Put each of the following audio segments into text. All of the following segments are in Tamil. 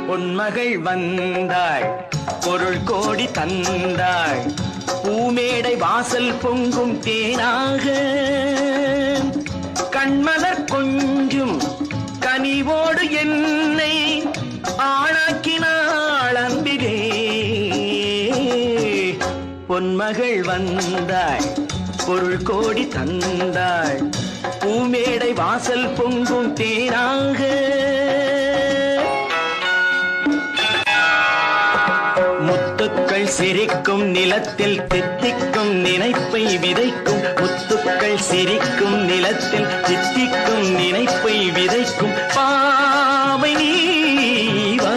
பொன்மகள் வந்தாள் பொருள் கோடி தந்தாள் பூமேடை வாசல் பொங்கும் தேனாக கண்மலர் கொஞ்சும் கனிவோடு என்னை ஆளாக்கினாள் அன்பிலே. பொன்மகள் வந்தாள் பொருள் கோடி தந்தாள் பூமேடை வாசல் பொங்கும் தேனாக. முத்துக்கள் சிரிக்கும் நிலத்தில் தித்திக்கும் நினைப்பை விதைக்கும் முத்துக்கள் சிரிக்கும் நிலத்தில் தித்திக்கும் நினைப்பை விதைக்கும் பாவை நீவா.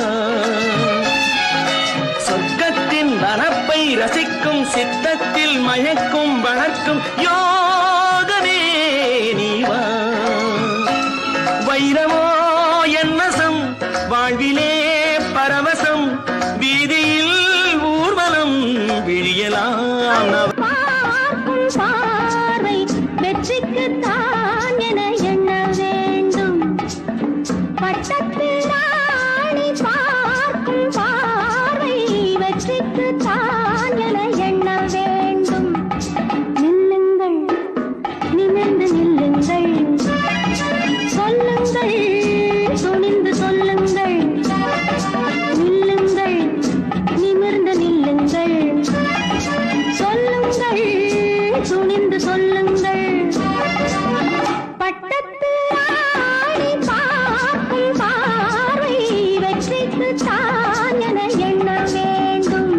சொர்க்கத்தின் வனப்பை ரசிக்கும் சித்தத்தில் மயக்கும் வளர்க்கும் யோகமே நீவா. வைரமோ என்னசம் வாழ்விலே பரவசம் வீதியில் ஊர்வலம் விழியலாம் பார்வை வெற்றிக்கு தான் என எண்ண வேண்டும். பட்டத்தில் ராணி பார்க்கும் பார்வை வெற்றிக்கு தான் என எண்ண வேண்டும். நில்லுங்கள் நிமிர்ந்து நில்லுங்கள் சொல்லுங்கள் துணிந்து சொல்லுங்கள். நில்லுங்கள் நிமிர்ந்து நில்லுங்கள் சொல்லுங்கள் துணிந்து சொல்லுங்கள். பட்டத்து ராணி பார்க்கும் பார்வை வெற்றிக்கு தான் என எண்ண வேண்டும்.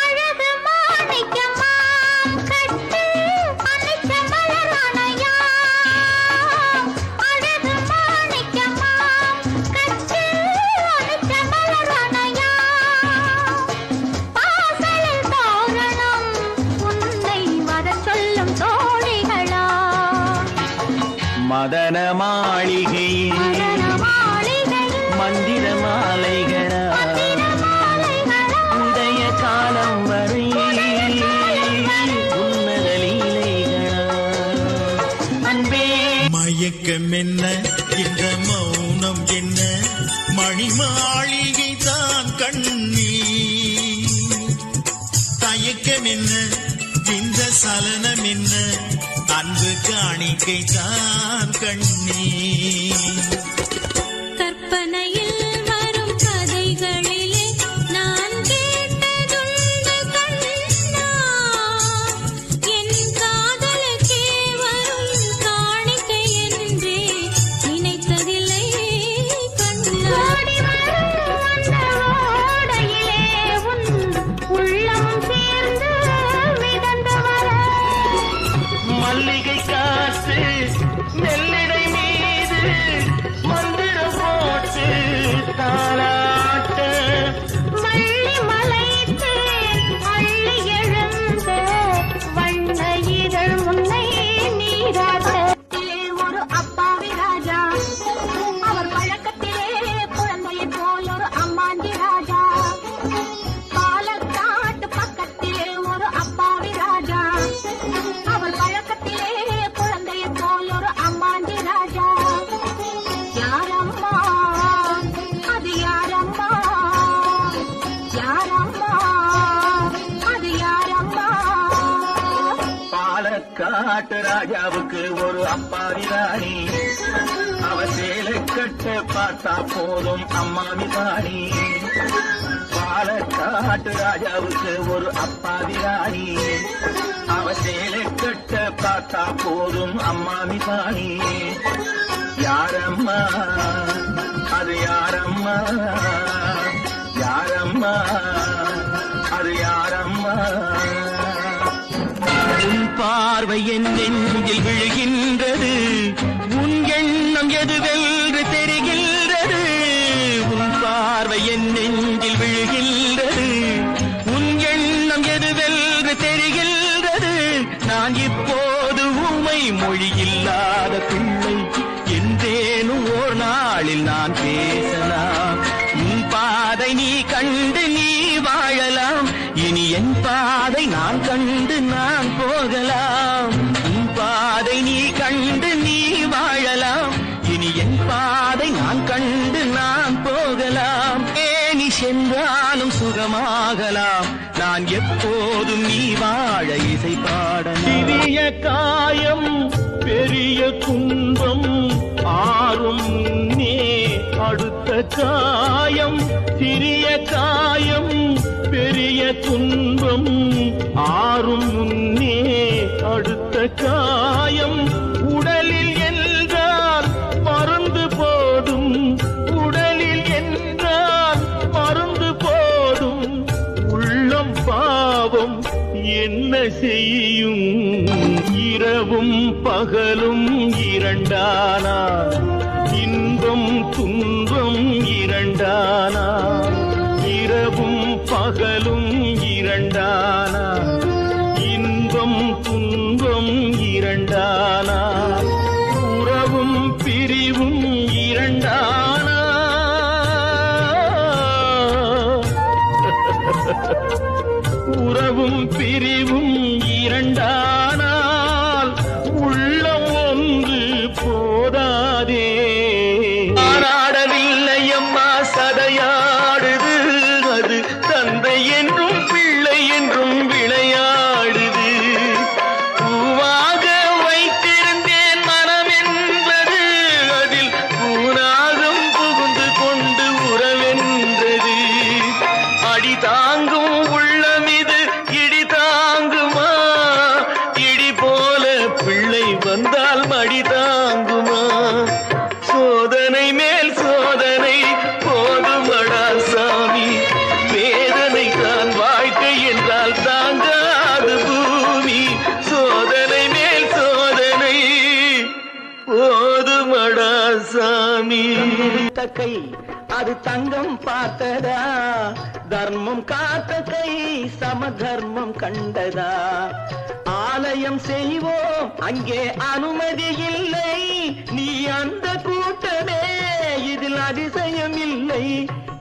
அழகு மாணிக்கமா கட்டு அணைச்ச மலரணையா. அழகு மாணிக்கமா கட்டு அணைச்ச மலரணையா. பாசலில் தோரணம் உன்னை வரச் சொல்லும் தோழிகளா. மதன மாளிகையில் மந்திர மாலைகளா உதய காலம் வரை உன்னத லீலைகளா. அன்பே மயக்கம் என்ன இந்த மௌனம் என்ன மணி மாளிகை தான் கண்ணி. தயக்கம் என்ன இந்த சலனம் என்ன அன்பு காணிக்கை தான் கண்ணி. கற்பனையில் வரும் கதைகளிலே நான் கேட்டதுண்டு கண்ணா. என் காதலுக்கே வரும் காணிக்கை என்றே நினைத்ததில்லை கண்ணா. ஓடையிலே உன் உள்ளமும் சேர்ந்து மிதந்து வர மல்லிகை காற்று நெல்லிடை மீது மந்திரம் போட்டு தாளாட்ட வள்ளி மலைத்து அள்ளி எழுந்த வண்ண இதழ் முன்னை நீராட்ட. ஒரு அப்பாவி ராஜா அவர் பழக்கத்திலே குழந்தையை போல் ஒரு அம்மாண்டி ராஜா. பாலக்காட்டு பக்கத்திலே ஒரு அப்பாவி ராஜா அவர் பழக்கத்திலே குழந்தையை போல் ஒரு அம்மாண்டி ராஜா. யாரம்மா அது யாரம்மா யாரம்மா அது யாரம்மா. பாலக்காட்டு ராஜாவுக்கு ஒரு அப்பாவி ராணி அவர் சேலை கட்ட பார்த்தா போதும் அம்மாவி ராணி. பாலக்காட்டு ராஜாவுக்கு ஒரு அப்பாவி ராணி அவர் சேலை கட்ட பார்த்தா போதும் அம்மாவி ராணி. யாரம்மா அது யாரம்மா யாரம்மா அது யாரம்மா. உன் பார்வை என் நெஞ்சில் விழுகின்றது உன் எண்ணம் எதுவென்று தெரிகின்றது. உன் பார்வை என் நெஞ்சில் விழுகின்றது உன் எண்ணம் எதுவென்று தெரிகின்றது. நான் இப்போது ஊமை மொழியில்லாத பிள்ளை என்றேனும் ஓர் நாளில் நான் பேசலாம். உன் பாதை நீ கண்டு நீ வாழலாம் இனி என் பாதை நான் கண்டு நான் போகலாம். உன் பாதை நீ கண்டு நீ வாழலாம், இனி என் பாதை நான் கண்டு நான் போகலாம். நீ சென்றாலும் சுகமாகலாம், நான் எப்போதும் நீ வாழ இசை பாடலாம். சிறிய காயம் பெரிய துன்பம் ஆறும் முன்னே அடுத்த காயம், சிறிய காயம் பெரிய துன்பம் ஆறும் முன்னே அடுத்த காயம். உடலில் என்றால் மருந்து போதும், உடலில் என்றால் மருந்து போதும், உள்ளம் பாவம் என்ன செய்யும்? இரவும் பகலும் இரண்டானா, இன்பம் துன்பம் இரண்டானா, இரவும் பகலும் இரண்டானா, இன்பம் துன்பம் இரண்டானா, உறவும் பிரிவும் இரண்டானா. உறவும் பிரிவும் இரண்டானால் உள்ளம் ஒன்று போதாதே. ஆராடவில்லை அம்மா சதையாடுது, அது தந்தை என்றும் பிள்ளை என்றும் விளையாடுது. பூவாக வைத்திருந்தேன் மனம் என்பது, அதில் பூனாகம் புகுந்து கொண்டு உறவென்றது. அடி தாங்கும் உள்ளம் இது இடி தாங்குமா? இடி போல பிள்ளை வந்தால் மடி தாங்குமா? சோதனை மேல் சோதனை போதுமடா சாமி, வேதனை தான் வாழ்க்கை என்றால் தாங்காது பூமி. சோதனை மேல் சோதனை போதுமடா சாமி. கை அது தங்கம் பார்த்ததா, தர்மம் காத்த கை சம தர்மம் கண்டதா. ஆலயம் செய்வோம் அங்கே அனுமதி இல்லை, நீ அந்த கூட்டமே இதில் அதிசயம் இல்லை,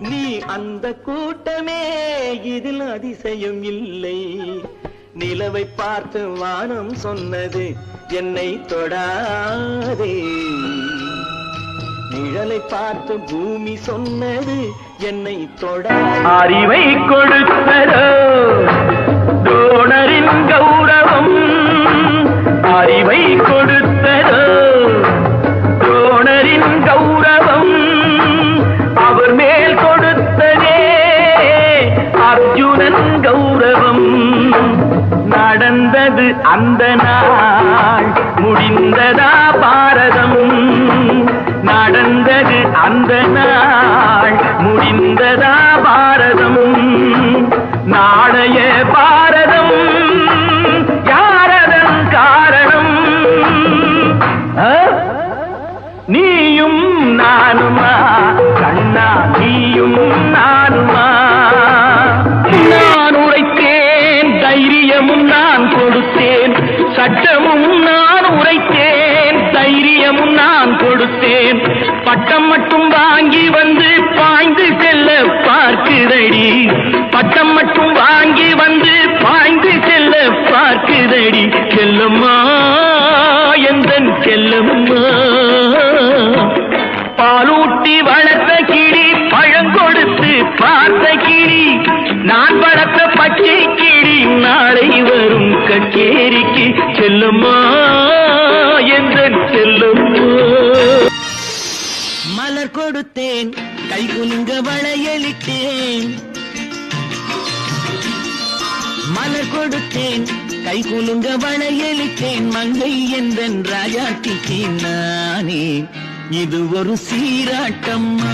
நீ அந்த கூட்டமே இதில் அதிசயம் இல்லை. நிலவை பார்த்து வானம் சொன்னது என்னை தொடாதே, நிழலை பார்த்து பூமி சொன்னது என்னை தொடாதே. அறிவை கொடுத்ததோ தோணரின் கௌரவம், அறிவை கொடுத்ததோ தோணரின் கௌரவம், அவர் மேல் கொடுத்ததே அர்ஜுனன் கௌரவம். நடந்தது அந்த நாள், முடிந்ததா பாரதம், நடந்தது அந்த நாள், முடிந்ததா பாரதம். நாளைய பாரதம் யாரதன் காரணம்? நீயும் நானுமா கண்ணா, நீயும் நானுமா? நான் உரைத்தேன், தைரியமும் நான் கொடுத்தேன், சட்டமும் நான் உரைத்தேன், தைரியமும் நான் கொடுத்தேன். பட்டம் மட்டும் வாங்கி வந்து பாய்ந்து செல்ல பார்க்குதடி, பட்டம் மட்டும் வாங்கி வந்து பாய்ந்து செல்ல பார்க்குதடி. செல்லம்மா எந்தன் செல்லம்மா, பாலூட்டி வளர்த்த கிளி, பழங்கொடுத்து பார்த்த கிளி, நான் வளர்த்த பச்சை கிளி நாளை வரும் கச்சேரிக்கு. செல்லம்மா எந்தன் செல்லம்மா. மலர் கொடுத்தேன், கை குலுங்க வளையலிட்டேன், மலர் கொடுத்தேன், கை குலுங்க வளையலிட்டேன், மங்கை எந்தன் ராஜாட்டிக்கு நானே. இது ஒரு சீராட்டம்மா,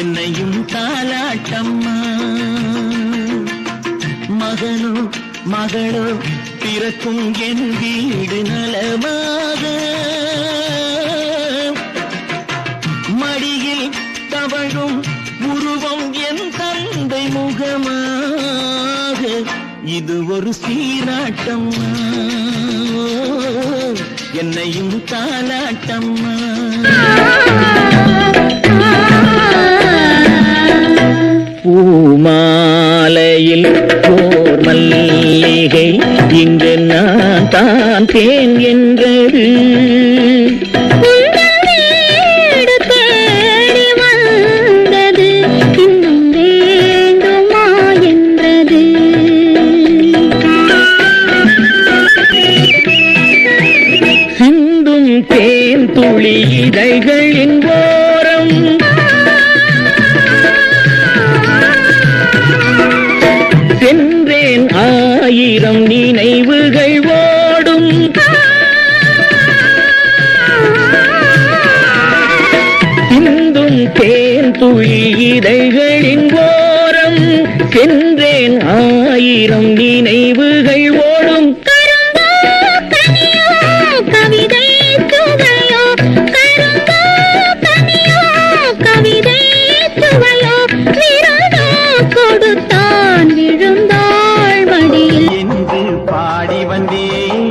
என்னையும் தாலாட்டம்மா. மகனோ மகளோ பிறக்கும் என் வீடு நலமாக, மடியில் தவழும் உருவம் என் தந்தை முகமாக. இது ஒரு சீராட்டம்மா, என்னையும் தாலாட்டம்மா. பூமாலையில் போர் மல்லிகை இங்கு நான் தான் தேன் என்றது. உங்கள் வீடு தேடி வந்தது, இன்னும் வேண்டுமா என்றது. சிந்தும் தேன் துளி இதழ்களின் ஓரம் சென்றேன் ஆயிரம் நினைவுகள் ஓடும். சிந்தும் தேன் துளி இதழ்களின் ஓரம் சென்றேன் ஆயிரம் நினைவுகள் ஓடும். கரும்போ கனியோ கவிதை சுவையோ, கரும்போ கனியோ கவிதை சுவையோ, விருதோ கொடுத்தான் விழுந்தாள் மடியில். என்று பாடி வந்தேன்,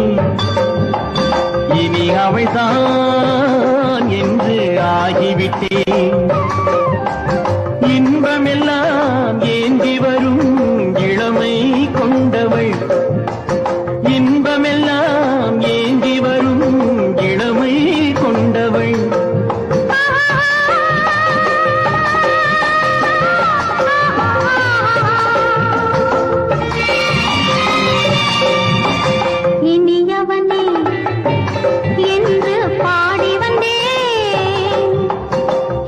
இனி அவள்தான் என்று ஆகிவிட்டேன். இன்பமெல்லாம் ஏந்தி வரும் இளமை கொண்டவள், இன்பமெல்லாம் ஏந்தி வரும் இளமை கொண்டவள். இனியவனே என்று பாடி வந்தேன்,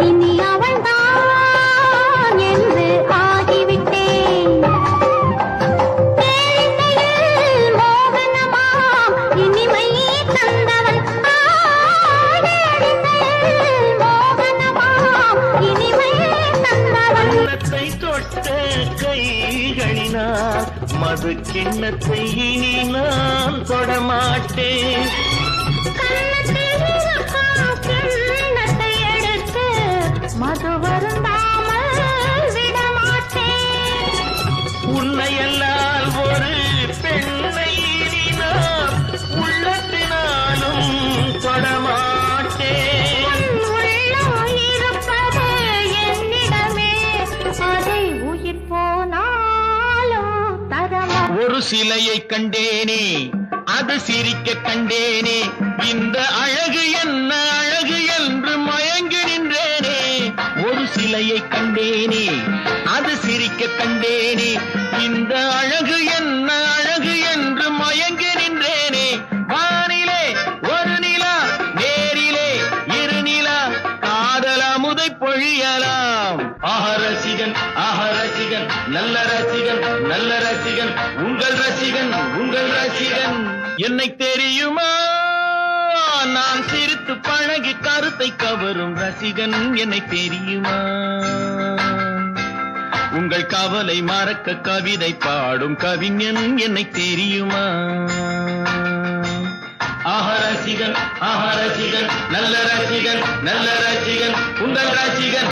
இனி அவள்தான் என்று ஆகிவிட்டேன். தேனில் மோகனமாம் இனிமை தந்தவன், தேனில் மோகனமாம் இனிமை தந்தவன். உள்ளத்தை தொட்ட கைகளினால் மது கிண்ணத்தை இனி நான் தொடமாட்டேன். கன்னத்தில் இருக்கும் கிண்ணத்தை எடுத்து மது வருந்தாமல் விடமாட்டேன். உன்னையல்லால் ஒரு பெண்ணை இனி நான் உள்ளத்தினாலும் தொடமாட்டேன். உள்ளம் இருப்பது என்னிடமே, அதை உயிர் போனாலும் தரமா. ஒரு சிலையை கண்டேனே, அது சிரிக்க கண்டேனே, இந்த அழகு என்ன அழகு என்று மயங்கி நின்றேனே. ஒரு சிலையை கண்டேனே, அது சிரிக்க கண்டேனே, இந்த அழகு என்ன அழகு என்று மயங்கி நின்றேனே. வானிலே ஒரு நிலா, நேரிலே இரு நிலா, காதல் அமுதை பொழியலாம். ரசிகன் ரசிகன் நல்ல ரசிகன் நல்ல ரசிகன் உங்கள் ரசிகன் உங்கள் ரசிகன். என்னை தெரியுமா, நான் சிரித்து பழகி கருத்தை கவரும் ரசிகன் என்னை தெரியுமா. உங்கள் கவலை மறக்க கவிதை பாடும் கவிஞன் என்னை தெரியுமா. ரசிகன் ரசிகன் நல்ல ரசிகன் நல்ல ரசிகன் உங்கள் ரசிகன்.